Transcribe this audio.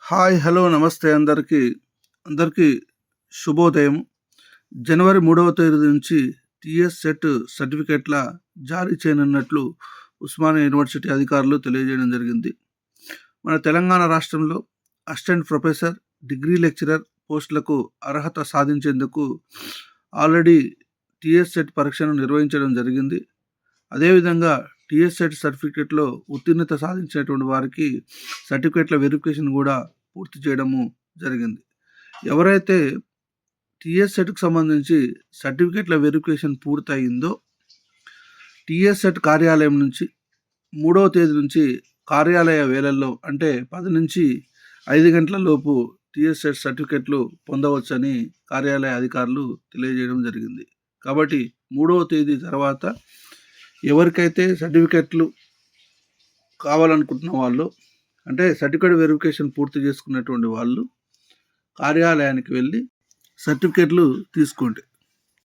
Hi! Hello! నమస్తే అందరికీ. అందరికీ శుభోదయం. జనవరి 3వ తేదీ నుంచి టీఎస్ సెట్ సర్టిఫికేట్‌ల జారీ చేయనున్నట్లు ఉస్మానియా యూనివర్సిటీ అధికారులు తెలియజేయడం జరిగింది. మన తెలంగాణ రాష్ట్రంలో అసిస్టెంట్ ప్రొఫెసర్, డిగ్రీ లెక్చరర్ పోస్టులకు అర్హత సాధించేందుకు ఆల్రెడీ టీఎస్ సెట్ పరీక్షను నిర్వహించడం జరిగింది. అదేవిధంగా టీఎస్ సెట్ సర్టిఫికేట్‌లో ఉత్తీర్ణత సాధించినటువంటి వారికి సర్టిఫికేట్‌ల వెరిఫికేషన్ కూడా పూర్తి చేయడము జరిగింది. ఎవరైతే టీఎస్ సెట్‌కి సంబంధించి సర్టిఫికేట్‌ల వెరిఫికేషన్ పూర్తయిందో, టీఎస్ సెట్ కార్యాలయం నుంచి 3వ తేదీ నుంచి కార్యాలయ వేళల్లో అంటే 10-5 గంటల లోపు టీఎస్ సెట్ సర్టిఫికేట్లు పొందవచ్చని కార్యాలయ అధికారులు తెలియజేయడం జరిగింది. కాబట్టి 3వ తేదీ తర్వాత ఎవరికైతే సర్టిఫికేట్లు కావాలనుకుంటున్న వాళ్ళు, అంటే సర్టిఫికేట్ వెరిఫికేషన్ పూర్తి చేసుకున్నటువంటి వాళ్ళు కార్యాలయానికి వెళ్ళి సర్టిఫికేట్లు తీసుకోండి.